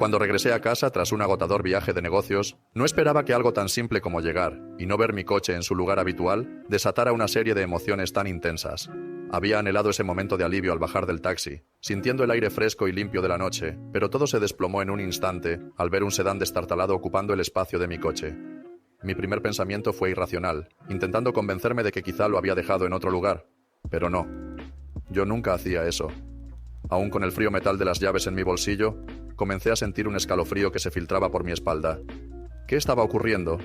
Cuando regresé a casa tras un agotador viaje de negocios, no esperaba que algo tan simple como llegar y no ver mi coche en su lugar habitual desatara una serie de emociones tan intensas. Había anhelado ese momento de alivio al bajar del taxi, sintiendo el aire fresco y limpio de la noche, pero todo se desplomó en un instante al ver un sedán destartalado ocupando el espacio de mi coche. Mi primer pensamiento fue irracional, intentando convencerme de que quizá lo había dejado en otro lugar. Pero no. Yo nunca hacía eso. Aún con el frío metal de las llaves en mi bolsillo, comencé a sentir un escalofrío que se filtraba por mi espalda. ¿Qué estaba ocurriendo?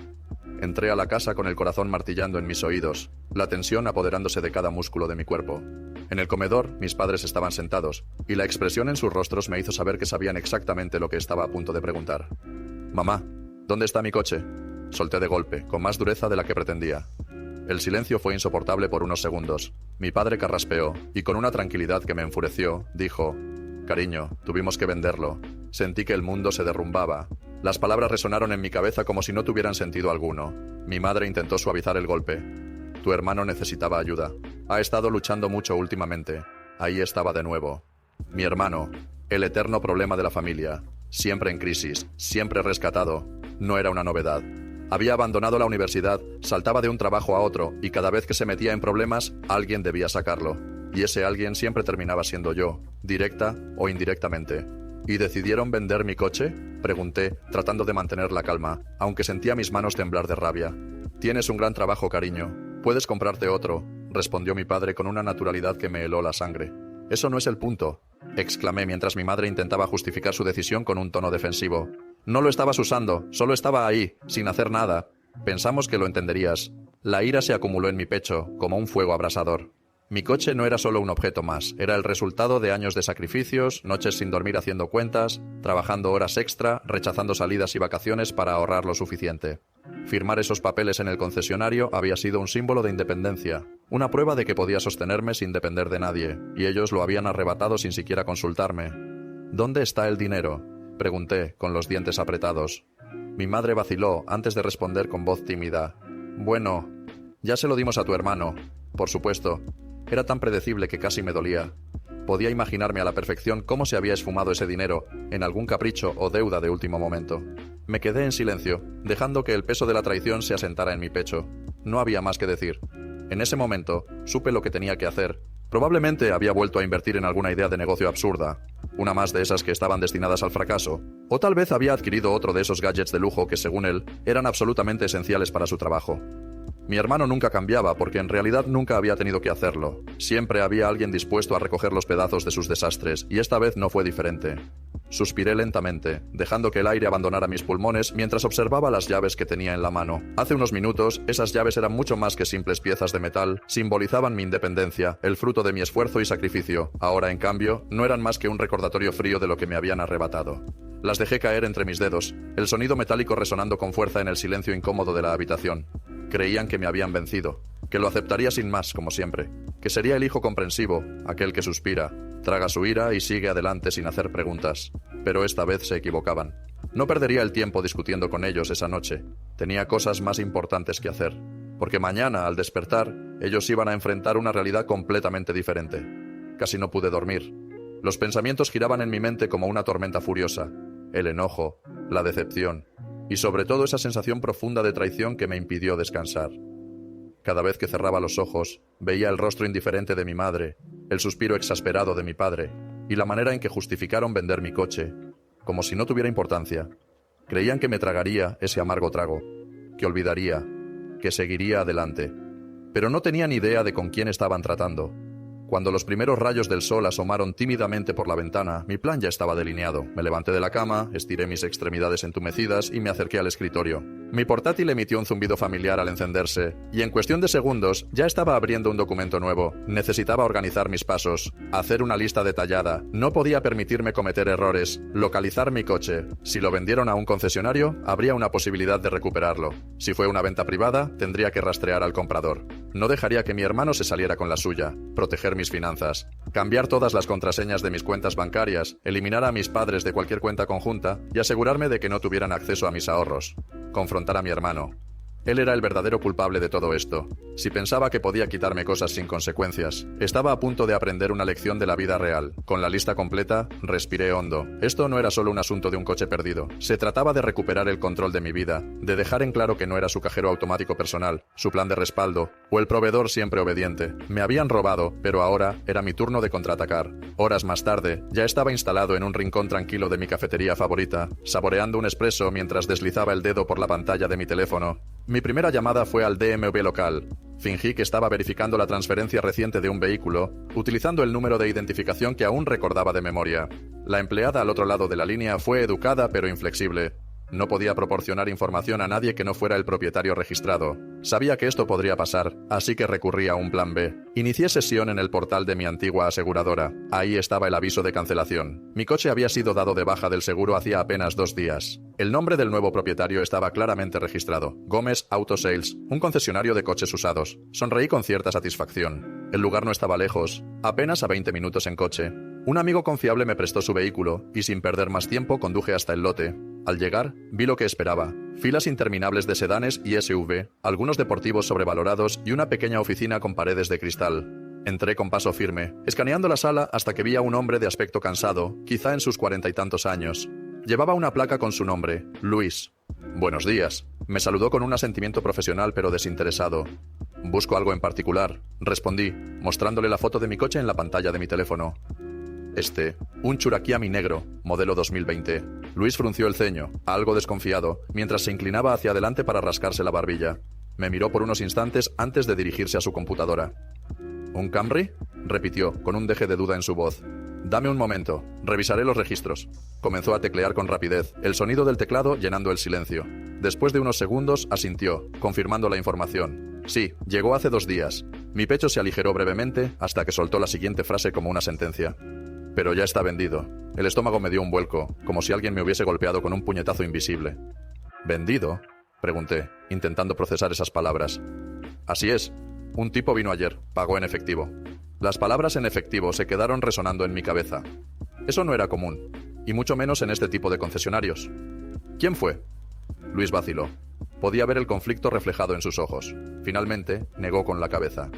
Entré a la casa con el corazón martillando en mis oídos, la tensión apoderándose de cada músculo de mi cuerpo. En el comedor, mis padres estaban sentados, y la expresión en sus rostros me hizo saber que sabían exactamente lo que estaba a punto de preguntar. «Mamá, ¿dónde está mi coche?», solté de golpe, con más dureza de la que pretendía. El silencio fue insoportable por unos segundos. Mi padre carraspeó, y con una tranquilidad que me enfureció, dijo: «Cariño, tuvimos que venderlo». Sentí que el mundo se derrumbaba. Las palabras resonaron en mi cabeza como si no tuvieran sentido alguno. Mi madre intentó suavizar el golpe. «Tu hermano necesitaba ayuda. Ha estado luchando mucho últimamente». Ahí estaba de nuevo. Mi hermano, el eterno problema de la familia. Siempre en crisis, siempre rescatado. No era una novedad. Había abandonado la universidad, saltaba de un trabajo a otro, y cada vez que se metía en problemas, alguien debía sacarlo. Y ese alguien siempre terminaba siendo yo, directa o indirectamente. ¿Y decidieron vender mi coche?, pregunté, tratando de mantener la calma, aunque sentía mis manos temblar de rabia. «Tienes un gran trabajo, cariño. Puedes comprarte otro», respondió mi padre con una naturalidad que me heló la sangre. «Eso no es el punto», exclamé mientras mi madre intentaba justificar su decisión con un tono defensivo. «No lo estabas usando, solo estaba ahí, sin hacer nada. Pensamos que lo entenderías». La ira se acumuló en mi pecho, como un fuego abrasador. Mi coche no era solo un objeto más, era el resultado de años de sacrificios, noches sin dormir haciendo cuentas, trabajando horas extra, rechazando salidas y vacaciones para ahorrar lo suficiente. Firmar esos papeles en el concesionario había sido un símbolo de independencia, una prueba de que podía sostenerme sin depender de nadie, y ellos lo habían arrebatado sin siquiera consultarme. «¿Dónde está el dinero?», pregunté, con los dientes apretados. Mi madre vaciló antes de responder con voz tímida. «Bueno, ya se lo dimos a tu hermano, por supuesto». Era tan predecible que casi me dolía. Podía imaginarme a la perfección cómo se había esfumado ese dinero en algún capricho o deuda de último momento. Me quedé en silencio, dejando que el peso de la traición se asentara en mi pecho. No había más que decir. En ese momento, supe lo que tenía que hacer. Probablemente había vuelto a invertir en alguna idea de negocio absurda, una más de esas que estaban destinadas al fracaso, o tal vez había adquirido otro de esos gadgets de lujo que, según él, eran absolutamente esenciales para su trabajo. Mi hermano nunca cambiaba porque en realidad nunca había tenido que hacerlo. Siempre había alguien dispuesto a recoger los pedazos de sus desastres, y esta vez no fue diferente. Suspiré lentamente, dejando que el aire abandonara mis pulmones mientras observaba las llaves que tenía en la mano. Hace unos minutos, esas llaves eran mucho más que simples piezas de metal, simbolizaban mi independencia, el fruto de mi esfuerzo y sacrificio. Ahora, en cambio, no eran más que un recordatorio frío de lo que me habían arrebatado. Las dejé caer entre mis dedos, el sonido metálico resonando con fuerza en el silencio incómodo de la habitación. Creían que me habían vencido, que lo aceptaría sin más, como siempre, que sería el hijo comprensivo, aquel que suspira, traga su ira y sigue adelante sin hacer preguntas. Pero esta vez se equivocaban. No perdería el tiempo discutiendo con ellos esa noche. Tenía cosas más importantes que hacer, porque mañana, al despertar, ellos iban a enfrentar una realidad completamente diferente. Casi no pude dormir. Los pensamientos giraban en mi mente como una tormenta furiosa. El enojo, la decepción, y sobre todo esa sensación profunda de traición que me impidió descansar. Cada vez que cerraba los ojos, veía el rostro indiferente de mi madre, el suspiro exasperado de mi padre, y la manera en que justificaron vender mi coche, como si no tuviera importancia. Creían que me tragaría ese amargo trago, que olvidaría, que seguiría adelante. Pero no tenían idea de con quién estaban tratando. Cuando los primeros rayos del sol asomaron tímidamente por la ventana, mi plan ya estaba delineado. Me levanté de la cama, estiré mis extremidades entumecidas y me acerqué al escritorio. Mi portátil emitió un zumbido familiar al encenderse, y en cuestión de segundos ya estaba abriendo un documento nuevo. Necesitaba organizar mis pasos, hacer una lista detallada. No podía permitirme cometer errores, localizar mi coche. Si lo vendieron a un concesionario, habría una posibilidad de recuperarlo. Si fue una venta privada, tendría que rastrear al comprador. No dejaría que mi hermano se saliera con la suya. Proteger mis finanzas. Cambiar todas las contraseñas de mis cuentas bancarias, eliminar a mis padres de cualquier cuenta conjunta y asegurarme de que no tuvieran acceso a mis ahorros. Confrontar a mi hermano. Él era el verdadero culpable de todo esto. Si pensaba que podía quitarme cosas sin consecuencias, estaba a punto de aprender una lección de la vida real. Con la lista completa, respiré hondo. Esto no era solo un asunto de un coche perdido. Se trataba de recuperar el control de mi vida, de dejar en claro que no era su cajero automático personal, su plan de respaldo, o el proveedor siempre obediente. Me habían robado, pero ahora era mi turno de contraatacar. Horas más tarde, ya estaba instalado en un rincón tranquilo de mi cafetería favorita, saboreando un espresso mientras deslizaba el dedo por la pantalla de mi teléfono. Mi primera llamada fue al DMV local. Fingí que estaba verificando la transferencia reciente de un vehículo, utilizando el número de identificación que aún recordaba de memoria. La empleada al otro lado de la línea fue educada pero inflexible. No podía proporcionar información a nadie que no fuera el propietario registrado. Sabía que esto podría pasar, así que recurrí a un plan B. Inicié sesión en el portal de mi antigua aseguradora. Ahí estaba el aviso de cancelación. Mi coche había sido dado de baja del seguro hacía apenas 2 días. El nombre del nuevo propietario estaba claramente registrado: Gómez Auto Sales, un concesionario de coches usados. Sonreí con cierta satisfacción. El lugar no estaba lejos, apenas a 20 minutos en coche. Un amigo confiable me prestó su vehículo, y sin perder más tiempo conduje hasta el lote. Al llegar, vi lo que esperaba: filas interminables de sedanes y SUV, algunos deportivos sobrevalorados y una pequeña oficina con paredes de cristal. Entré con paso firme, escaneando la sala hasta que vi a un hombre de aspecto cansado, quizá en sus 40 y tantos años. Llevaba una placa con su nombre, Luis. «Buenos días», me saludó con un asentimiento profesional pero desinteresado. «Busco algo en particular», respondí, mostrándole la foto de mi coche en la pantalla de mi teléfono. Un Churakiami negro, modelo 2020. Luis frunció el ceño, algo desconfiado, mientras se inclinaba hacia adelante para rascarse la barbilla. Me miró por unos instantes antes de dirigirse a su computadora. «¿Un Camry?», repitió, con un deje de duda en su voz. «Dame un momento, revisaré los registros». Comenzó a teclear con rapidez, el sonido del teclado llenando el silencio. Después de unos segundos, asintió, confirmando la información. «Sí, llegó hace 2 días». Mi pecho se aligeró brevemente hasta que soltó la siguiente frase como una sentencia. «Pero ya está vendido». El estómago me dio un vuelco, como si alguien me hubiese golpeado con un puñetazo invisible. «¿Vendido?», pregunté, intentando procesar esas palabras. «Así es. Un tipo vino ayer, pagó en efectivo». Las palabras en efectivo se quedaron resonando en mi cabeza. Eso no era común, y mucho menos en este tipo de concesionarios. «¿Quién fue?». Luis vaciló. Podía ver el conflicto reflejado en sus ojos. Finalmente, negó con la cabeza.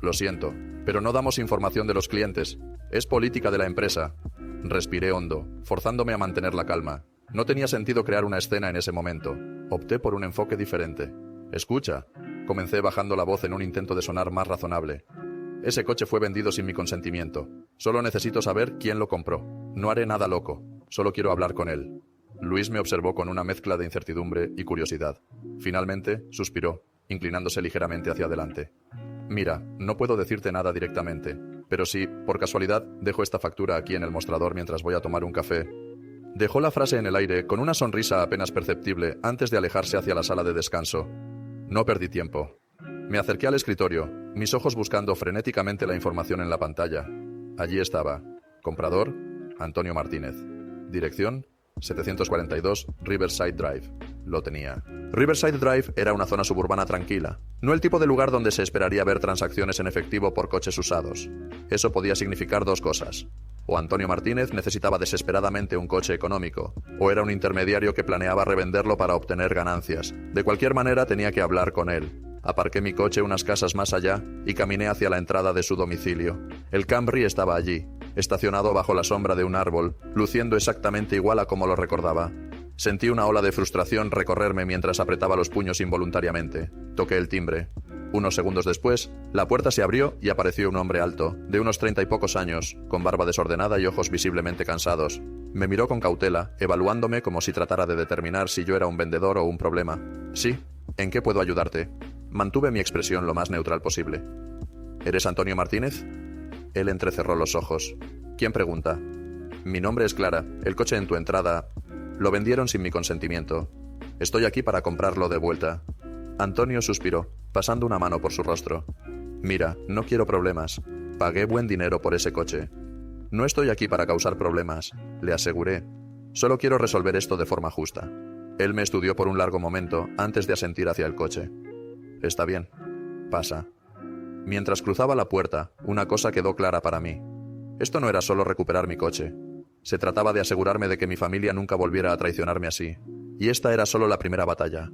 «Lo siento, pero no damos información de los clientes. Es política de la empresa». Respiré hondo, forzándome a mantener la calma. No tenía sentido crear una escena en ese momento. Opté por un enfoque diferente. «Escucha», comencé bajando la voz en un intento de sonar más razonable. «Ese coche fue vendido sin mi consentimiento. Solo necesito saber quién lo compró. No haré nada loco. Solo quiero hablar con él». Luis me observó con una mezcla de incertidumbre y curiosidad. Finalmente, suspiró, inclinándose ligeramente hacia adelante. «Mira, no puedo decirte nada directamente, pero si, por casualidad, dejo esta factura aquí en el mostrador mientras voy a tomar un café». Dejó la frase en el aire con una sonrisa apenas perceptible antes de alejarse hacia la sala de descanso. No perdí tiempo. Me acerqué al escritorio, mis ojos buscando frenéticamente la información en la pantalla. Allí estaba. Comprador: Antonio Martínez. Dirección: 742 Riverside Drive. Lo tenía. Riverside Drive era una zona suburbana tranquila, no el tipo de lugar donde se esperaría ver transacciones en efectivo por coches usados. Eso podía significar 2 cosas. O Antonio Martínez necesitaba desesperadamente un coche económico, o era un intermediario que planeaba revenderlo para obtener ganancias. De cualquier manera tenía que hablar con él. Aparqué mi coche unas casas más allá y caminé hacia la entrada de su domicilio. El Camry estaba allí, estacionado bajo la sombra de un árbol, luciendo exactamente igual a como lo recordaba. Sentí una ola de frustración recorrerme mientras apretaba los puños involuntariamente. Toqué el timbre. Unos segundos después, la puerta se abrió y apareció un hombre alto, de unos 30 y pocos años, con barba desordenada y ojos visiblemente cansados. Me miró con cautela, evaluándome como si tratara de determinar si yo era un vendedor o un problema. «Sí, ¿en qué puedo ayudarte?». Mantuve mi expresión lo más neutral posible. «¿Eres Antonio Martínez?». Él entrecerró los ojos. «¿Quién pregunta?». «Mi nombre es Clara. El coche en tu entrada. Lo vendieron sin mi consentimiento. Estoy aquí para comprarlo de vuelta». Antonio suspiró, pasando una mano por su rostro. «Mira, no quiero problemas. Pagué buen dinero por ese coche. No estoy aquí para causar problemas», le aseguré. «Solo quiero resolver esto de forma justa». Él me estudió por un largo momento antes de asentir hacia el coche. «Está bien. Pasa». Mientras cruzaba la puerta, una cosa quedó clara para mí. Esto no era solo recuperar mi coche. Se trataba de asegurarme de que mi familia nunca volviera a traicionarme así. Y esta era solo la primera batalla.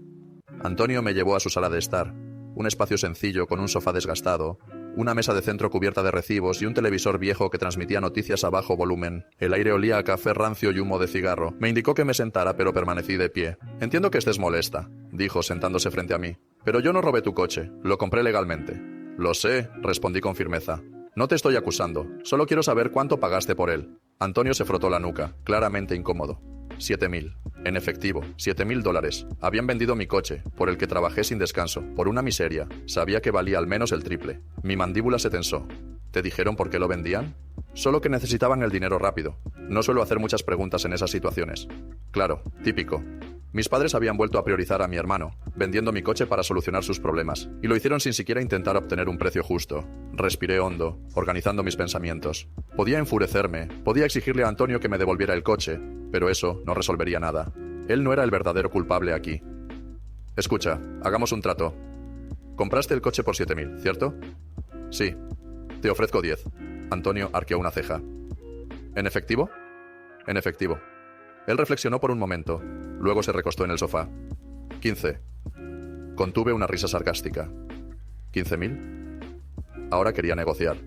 Antonio me llevó a su sala de estar. Un espacio sencillo con un sofá desgastado, una mesa de centro cubierta de recibos y un televisor viejo que transmitía noticias a bajo volumen. El aire olía a café rancio y humo de cigarro. Me indicó que me sentara, pero permanecí de pie. «Entiendo que estés molesta», dijo, sentándose frente a mí. «Pero yo no robé tu coche, lo compré legalmente». «Lo sé», respondí con firmeza. «No te estoy acusando, solo quiero saber cuánto pagaste por él». Antonio se frotó la nuca, claramente incómodo. 7.000. En efectivo, $7.000. Habían vendido mi coche, por el que trabajé sin descanso, por una miseria. Sabía que valía al menos el triple. Mi mandíbula se tensó. ¿Te dijeron por qué lo vendían? Solo que necesitaban el dinero rápido. No suelo hacer muchas preguntas en esas situaciones. Claro, típico. Mis padres habían vuelto a priorizar a mi hermano, vendiendo mi coche para solucionar sus problemas, y lo hicieron sin siquiera intentar obtener un precio justo. Respiré hondo, organizando mis pensamientos. Podía enfurecerme, podía exigirle a Antonio que me devolviera el coche, pero eso no resolvería nada. Él no era el verdadero culpable aquí. Escucha, hagamos un trato. Compraste el coche por 7.000, ¿cierto? Sí. Te ofrezco 10. Antonio arqueó una ceja. ¿En efectivo? En efectivo. Él reflexionó por un momento. Luego se recostó en el sofá. 15. Contuve una risa sarcástica. ¿15.000? Ahora quería negociar.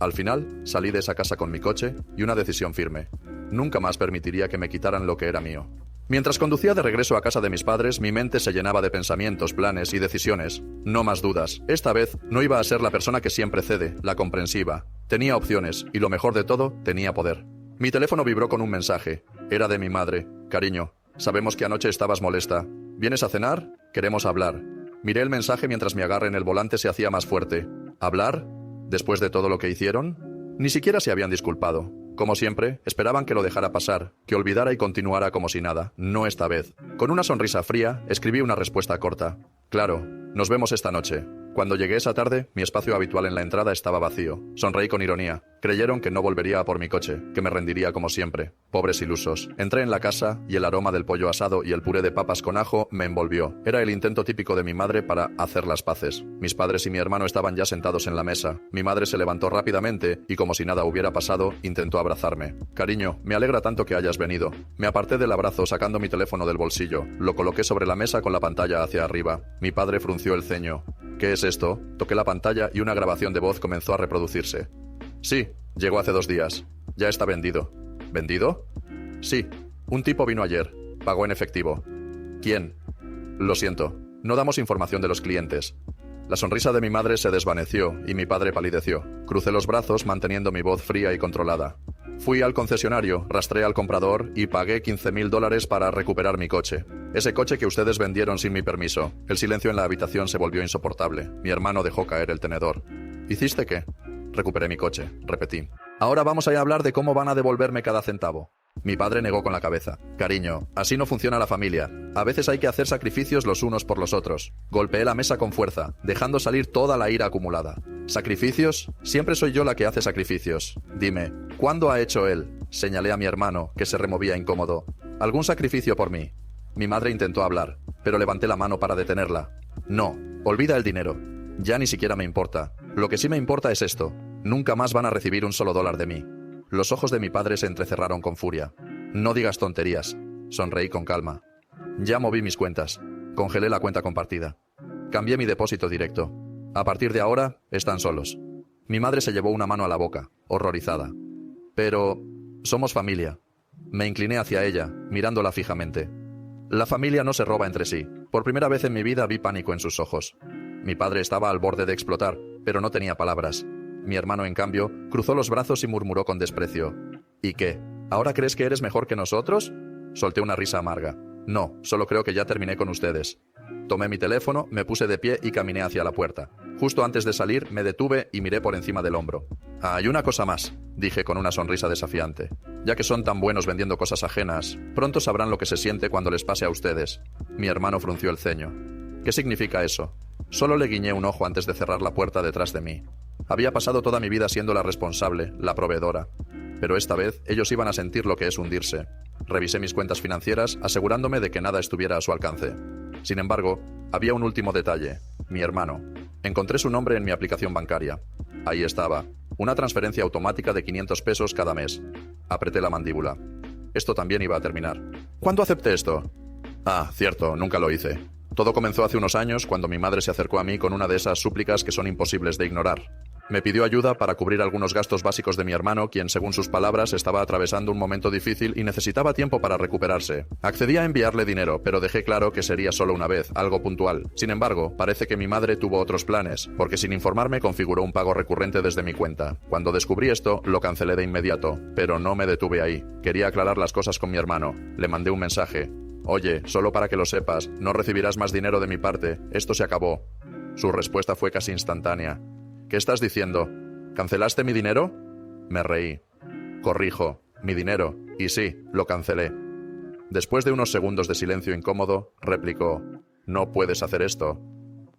Al final, salí de esa casa con mi coche y una decisión firme. Nunca más permitiría que me quitaran lo que era mío. Mientras conducía de regreso a casa de mis padres, mi mente se llenaba de pensamientos, planes y decisiones. No más dudas. Esta vez no iba a ser la persona que siempre cede, la comprensiva. Tenía opciones y, lo mejor de todo, tenía poder. Mi teléfono vibró con un mensaje. Era de mi madre. «Cariño, sabemos que anoche estabas molesta. ¿Vienes a cenar? Queremos hablar». Miré el mensaje mientras mi agarre en el volante se hacía más fuerte. ¿Hablar? ¿Después de todo lo que hicieron? Ni siquiera se habían disculpado. Como siempre, esperaban que lo dejara pasar, que olvidara y continuara como si nada. No esta vez. Con una sonrisa fría, escribí una respuesta corta. «Claro, nos vemos esta noche». Cuando llegué esa tarde, mi espacio habitual en la entrada estaba vacío. Sonreí con ironía. Creyeron que no volvería a por mi coche, que me rendiría como siempre. Pobres ilusos. Entré en la casa y el aroma del pollo asado y el puré de papas con ajo me envolvió. Era el intento típico de mi madre para hacer las paces. Mis padres y mi hermano estaban ya sentados en la mesa. Mi madre se levantó rápidamente y, como si nada hubiera pasado, intentó abrazarme. «Cariño, me alegra tanto que hayas venido». Me aparté del abrazo sacando mi teléfono del bolsillo. Lo coloqué sobre la mesa con la pantalla hacia arriba. Mi padre frunció el ceño. «¿Qué es esto?» Toqué la pantalla y una grabación de voz comenzó a reproducirse. «Sí, llegó hace 2 días. Ya está vendido». «¿Vendido?» «Sí. Un tipo vino ayer. Pagó en efectivo». «¿Quién?» «Lo siento. No damos información de los clientes». La sonrisa de mi madre se desvaneció y mi padre palideció. Crucé los brazos manteniendo mi voz fría y controlada. Fui al concesionario, rastré al comprador y pagué $15.000 para recuperar mi coche. Ese coche que ustedes vendieron sin mi permiso. El silencio en la habitación se volvió insoportable. Mi hermano dejó caer el tenedor. ¿Hiciste qué? Recuperé mi coche, repetí. Ahora vamos a hablar de cómo van a devolverme cada centavo. Mi padre negó con la cabeza. «Cariño, así no funciona la familia. A veces hay que hacer sacrificios los unos por los otros». Golpeé la mesa con fuerza, dejando salir toda la ira acumulada. «¿Sacrificios? Siempre soy yo la que hace sacrificios. Dime, ¿cuándo ha hecho él?» Señalé a mi hermano, que se removía incómodo. «¿Algún sacrificio por mí?» Mi madre intentó hablar, pero levanté la mano para detenerla. «No, olvida el dinero. Ya ni siquiera me importa. Lo que sí me importa es esto. Nunca más van a recibir un solo dólar de mí». Los ojos de mi padre se entrecerraron con furia. «No digas tonterías». Sonreí con calma. Ya moví mis cuentas. Congelé la cuenta compartida. Cambié mi depósito directo. A partir de ahora, están solos. Mi madre se llevó una mano a la boca, horrorizada. «Pero somos familia». Me incliné hacia ella, mirándola fijamente. La familia no se roba entre sí. Por primera vez en mi vida vi pánico en sus ojos. Mi padre estaba al borde de explotar, pero no tenía palabras. Mi hermano, en cambio, cruzó los brazos y murmuró con desprecio. «¿Y qué? ¿Ahora crees que eres mejor que nosotros?» Solté una risa amarga. «No, solo creo que ya terminé con ustedes». Tomé mi teléfono, me puse de pie y caminé hacia la puerta. Justo antes de salir, me detuve y miré por encima del hombro. «Hay una cosa más», dije con una sonrisa desafiante. «Ya que son tan buenos vendiendo cosas ajenas, pronto sabrán lo que se siente cuando les pase a ustedes». Mi hermano frunció el ceño. «¿Qué significa eso?» Solo le guiñé un ojo antes de cerrar la puerta detrás de mí. Había pasado toda mi vida siendo la responsable, la proveedora. Pero esta vez ellos iban a sentir lo que es hundirse. Revisé mis cuentas financieras, asegurándome de que nada estuviera a su alcance. Sin embargo, había un último detalle. Mi hermano. Encontré su nombre en mi aplicación bancaria. Ahí estaba. Una transferencia automática de 500 pesos cada mes. Apreté la mandíbula. Esto también iba a terminar. ¿Cuándo acepté esto? Ah, cierto, nunca lo hice. Todo comenzó hace unos años cuando mi madre se acercó a mí con una de esas súplicas que son imposibles de ignorar. Me pidió ayuda para cubrir algunos gastos básicos de mi hermano, quien, según sus palabras, estaba atravesando un momento difícil y necesitaba tiempo para recuperarse. Accedí a enviarle dinero, pero dejé claro que sería solo una vez, algo puntual. Sin embargo, parece que mi madre tuvo otros planes, porque sin informarme configuró un pago recurrente desde mi cuenta. Cuando descubrí esto, lo cancelé de inmediato, pero no me detuve ahí. Quería aclarar las cosas con mi hermano. Le mandé un mensaje. Oye, solo para que lo sepas, no recibirás más dinero de mi parte. Esto se acabó. Su respuesta fue casi instantánea. ¿Qué estás diciendo? ¿Cancelaste mi dinero? Me reí. Corrijo, mi dinero. Y sí, lo cancelé. Después de unos segundos de silencio incómodo, replicó, no puedes hacer esto.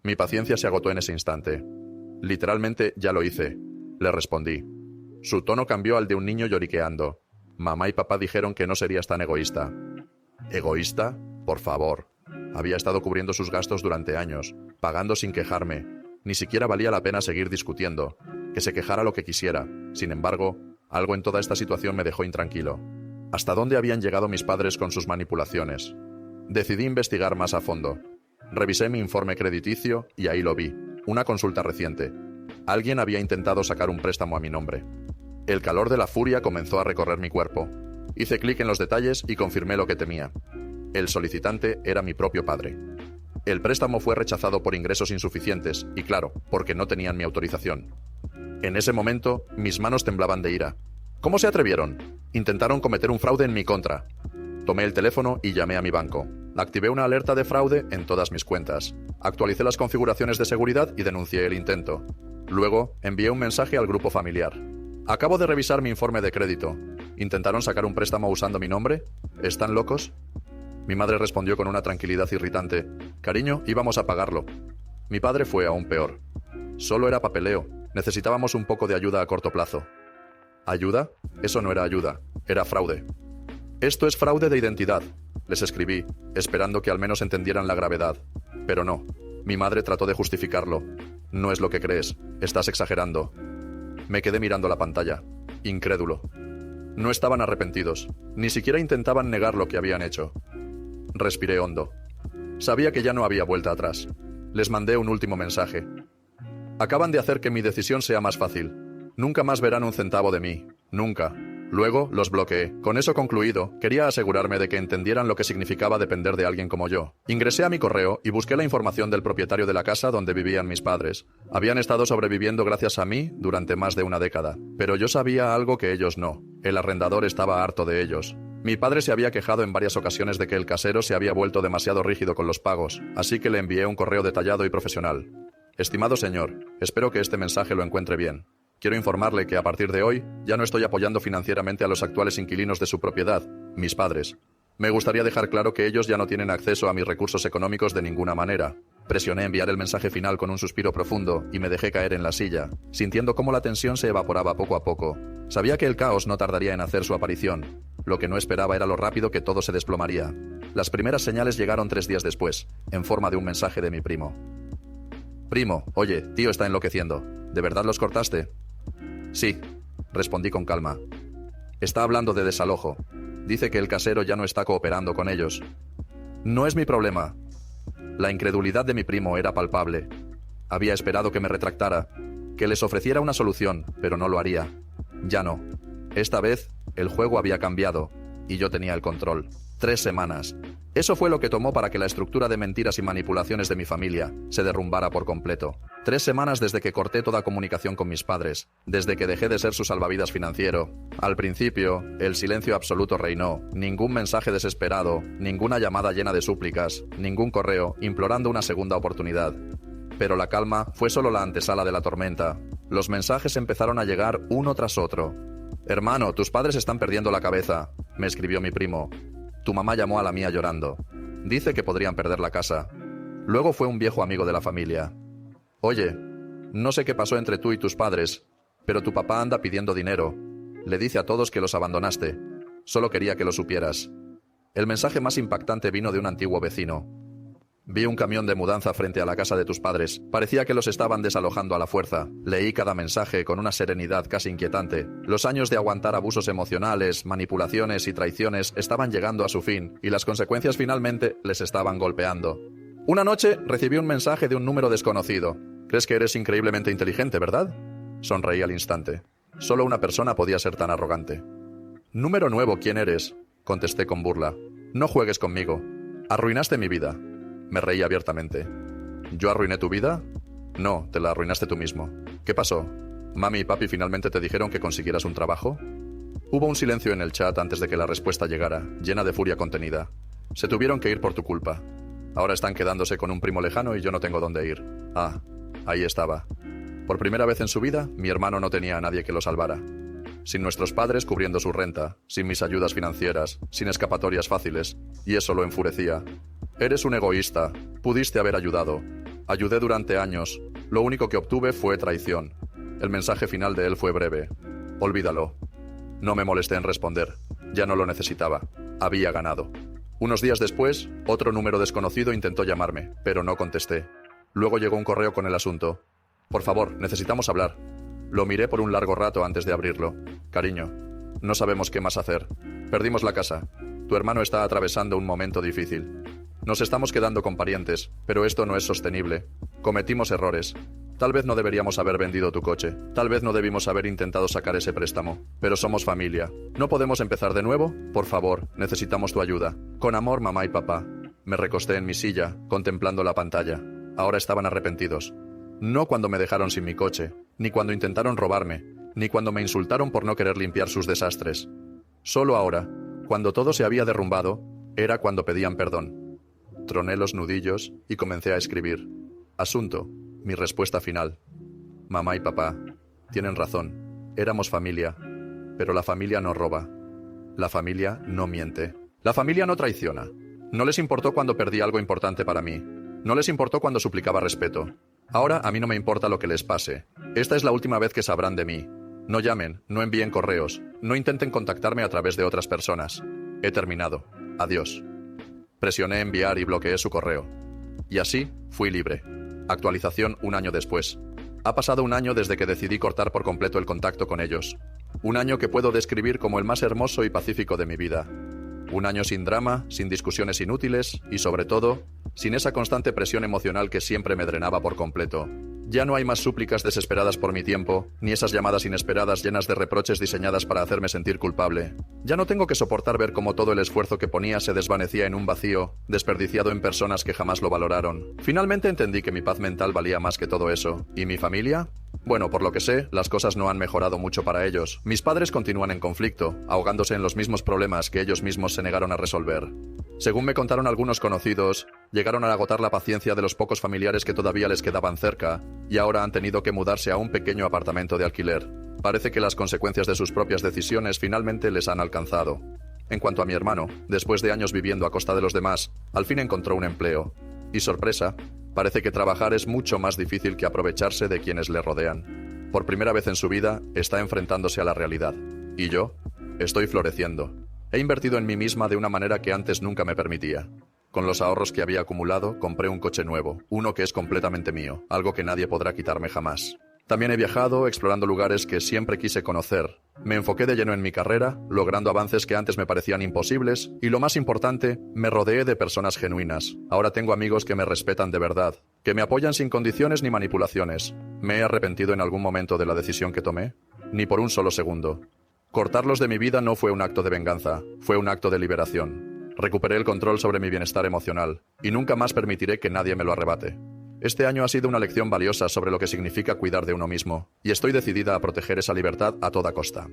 Mi paciencia se agotó en ese instante. Literalmente ya lo hice, le respondí. Su tono cambió al de un niño lloriqueando. Mamá y papá dijeron que no serías tan egoísta. ¿Egoísta? Por favor. Había estado cubriendo sus gastos durante años, pagando sin quejarme. Ni siquiera valía la pena seguir discutiendo. Que se quejara lo que quisiera. Sin embargo, algo en toda esta situación me dejó intranquilo. ¿Hasta dónde habían llegado mis padres con sus manipulaciones? Decidí investigar más a fondo. Revisé mi informe crediticio y ahí lo vi. Una consulta reciente. Alguien había intentado sacar un préstamo a mi nombre. El calor de la furia comenzó a recorrer mi cuerpo. Hice clic en los detalles y confirmé lo que temía. El solicitante era mi propio padre. El préstamo fue rechazado por ingresos insuficientes y, claro, porque no tenían mi autorización. En ese momento, mis manos temblaban de ira. ¿Cómo se atrevieron? Intentaron cometer un fraude en mi contra. Tomé el teléfono y llamé a mi banco. Activé una alerta de fraude en todas mis cuentas. Actualicé las configuraciones de seguridad y denuncié el intento. Luego, envié un mensaje al grupo familiar. Acabo de revisar mi informe de crédito. ¿Intentaron sacar un préstamo usando mi nombre? ¿Están locos? Mi madre respondió con una tranquilidad irritante. Cariño, íbamos a pagarlo. Mi padre fue aún peor. Solo era papeleo. Necesitábamos un poco de ayuda a corto plazo. ¿Ayuda? Eso no era ayuda. Era fraude. Esto es fraude de identidad. Les escribí, esperando que al menos entendieran la gravedad. Pero no. Mi madre trató de justificarlo. No es lo que crees. Estás exagerando. Me quedé mirando la pantalla. Incrédulo. No estaban arrepentidos. Ni siquiera intentaban negar lo que habían hecho. Respiré hondo. Sabía que ya no había vuelta atrás. Les mandé un último mensaje. Acaban de hacer que mi decisión sea más fácil. Nunca más verán un centavo de mí. Nunca. Luego los bloqueé. Con eso concluido, quería asegurarme de que entendieran lo que significaba depender de alguien como yo. Ingresé a mi correo y busqué la información del propietario de la casa donde vivían mis padres. Habían estado sobreviviendo gracias a mí durante más de una década. Pero yo sabía algo que ellos no. El arrendador estaba harto de ellos. Mi padre se había quejado en varias ocasiones de que el casero se había vuelto demasiado rígido con los pagos, así que le envié un correo detallado y profesional. Estimado señor, espero que este mensaje lo encuentre bien. Quiero informarle que a partir de hoy ya no estoy apoyando financieramente a los actuales inquilinos de su propiedad, mis padres. Me gustaría dejar claro que ellos ya no tienen acceso a mis recursos económicos de ninguna manera. Presioné enviar el mensaje final con un suspiro profundo y me dejé caer en la silla, sintiendo cómo la tensión se evaporaba poco a poco. Sabía que el caos no tardaría en hacer su aparición. Lo que no esperaba era lo rápido que todo se desplomaría. Las primeras señales llegaron 3 días después, en forma de un mensaje de mi primo. Primo, oye, tío está enloqueciendo. ¿De verdad los cortaste? Sí, respondí con calma. Está hablando de desalojo. Dice que el casero ya no está cooperando con ellos. No es mi problema. La incredulidad de mi primo era palpable. Había esperado que me retractara, que les ofreciera una solución, pero no lo haría. Ya no. Esta vez, el juego había cambiado, y yo tenía el control. 3 semanas. Eso fue lo que tomó para que la estructura de mentiras y manipulaciones de mi familia se derrumbara por completo. 3 semanas desde que corté toda comunicación con mis padres, desde que dejé de ser su salvavidas financiero. Al principio, el silencio absoluto reinó, ningún mensaje desesperado, ninguna llamada llena de súplicas, ningún correo implorando una segunda oportunidad. Pero la calma fue solo la antesala de la tormenta. Los mensajes empezaron a llegar uno tras otro. «Hermano, tus padres están perdiendo la cabeza», me escribió mi primo. Tu mamá llamó a la mía llorando. Dice que podrían perder la casa. Luego fue un viejo amigo de la familia. Oye, no sé qué pasó entre tú y tus padres, pero tu papá anda pidiendo dinero. Le dice a todos que los abandonaste. Solo quería que lo supieras. El mensaje más impactante vino de un antiguo vecino. Vi un camión de mudanza frente a la casa de tus padres. Parecía que los estaban desalojando a la fuerza. Leí cada mensaje con una serenidad casi inquietante. Los años de aguantar abusos emocionales, manipulaciones y traiciones estaban llegando a su fin, y las consecuencias finalmente les estaban golpeando. Una noche recibí un mensaje de un número desconocido. ¿Crees que eres increíblemente inteligente, verdad? Sonreí al instante. Solo una persona podía ser tan arrogante. Número nuevo, ¿quién eres? Contesté con burla. No juegues conmigo. Arruinaste mi vida. Me reí abiertamente. ¿Yo arruiné tu vida? No, te la arruinaste tú mismo. ¿Qué pasó? ¿Mami y papi finalmente te dijeron que consiguieras un trabajo? Hubo un silencio en el chat antes de que la respuesta llegara, llena de furia contenida. Se tuvieron que ir por tu culpa. Ahora están quedándose con un primo lejano y yo no tengo dónde ir. Ah, ahí estaba. Por primera vez en su vida, mi hermano no tenía a nadie que lo salvara. Sin nuestros padres cubriendo su renta, sin mis ayudas financieras, sin escapatorias fáciles, y eso lo enfurecía. Eres un egoísta. Pudiste haber ayudado. Ayudé durante años. Lo único que obtuve fue traición. El mensaje final de él fue breve. Olvídalo. No me molesté en responder. Ya no lo necesitaba. Había ganado. Unos días después, otro número desconocido intentó llamarme, pero no contesté. Luego llegó un correo con el asunto. Por favor, necesitamos hablar. Lo miré por un largo rato antes de abrirlo. Cariño, no sabemos qué más hacer. Perdimos la casa. Tu hermano está atravesando un momento difícil. Nos estamos quedando con parientes, pero esto no es sostenible. Cometimos errores. Tal vez no deberíamos haber vendido tu coche. Tal vez no debimos haber intentado sacar ese préstamo. Pero somos familia. ¿No podemos empezar de nuevo? Por favor, necesitamos tu ayuda. Con amor, mamá y papá. Me recosté en mi silla, contemplando la pantalla. Ahora estaban arrepentidos. No cuando me dejaron sin mi coche, ni cuando intentaron robarme, ni cuando me insultaron por no querer limpiar sus desastres. Solo ahora, cuando todo se había derrumbado, era cuando pedían perdón. Troné los nudillos y comencé a escribir. Asunto. Mi respuesta final. Mamá y papá, tienen razón. Éramos familia. Pero la familia no roba. La familia no miente. La familia no traiciona. No les importó cuando perdí algo importante para mí. No les importó cuando suplicaba respeto. Ahora a mí no me importa lo que les pase. Esta es la última vez que sabrán de mí. No llamen, no envíen correos, no intenten contactarme a través de otras personas. He terminado. Adiós. Presioné enviar y bloqueé su correo. Y así, fui libre. Actualización un año después. Ha pasado un año desde que decidí cortar por completo el contacto con ellos. Un año que puedo describir como el más hermoso y pacífico de mi vida. Un año sin drama, sin discusiones inútiles y, sobre todo, sin esa constante presión emocional que siempre me drenaba por completo. Ya no hay más súplicas desesperadas por mi tiempo, ni esas llamadas inesperadas llenas de reproches diseñadas para hacerme sentir culpable. Ya no tengo que soportar ver cómo todo el esfuerzo que ponía se desvanecía en un vacío, desperdiciado en personas que jamás lo valoraron. Finalmente entendí que mi paz mental valía más que todo eso. ¿Y mi familia? Bueno, por lo que sé, las cosas no han mejorado mucho para ellos. Mis padres continúan en conflicto, ahogándose en los mismos problemas que ellos mismos se negaron a resolver. Según me contaron algunos conocidos, llegaron a agotar la paciencia de los pocos familiares que todavía les quedaban cerca, y ahora han tenido que mudarse a un pequeño apartamento de alquiler. Parece que las consecuencias de sus propias decisiones finalmente les han alcanzado. En cuanto a mi hermano, después de años viviendo a costa de los demás, al fin encontró un empleo. Y sorpresa, parece que trabajar es mucho más difícil que aprovecharse de quienes le rodean. Por primera vez en su vida, está enfrentándose a la realidad. Y yo, estoy floreciendo. He invertido en mí misma de una manera que antes nunca me permitía. Con los ahorros que había acumulado, compré un coche nuevo, uno que es completamente mío, algo que nadie podrá quitarme jamás. También he viajado, explorando lugares que siempre quise conocer. Me enfoqué de lleno en mi carrera, logrando avances que antes me parecían imposibles, y lo más importante, me rodeé de personas genuinas. Ahora tengo amigos que me respetan de verdad, que me apoyan sin condiciones ni manipulaciones. ¿Me he arrepentido en algún momento de la decisión que tomé? Ni por un solo segundo. Cortarlos de mi vida no fue un acto de venganza, fue un acto de liberación. Recuperé el control sobre mi bienestar emocional, y nunca más permitiré que nadie me lo arrebate. Este año ha sido una lección valiosa sobre lo que significa cuidar de uno mismo, y estoy decidida a proteger esa libertad a toda costa.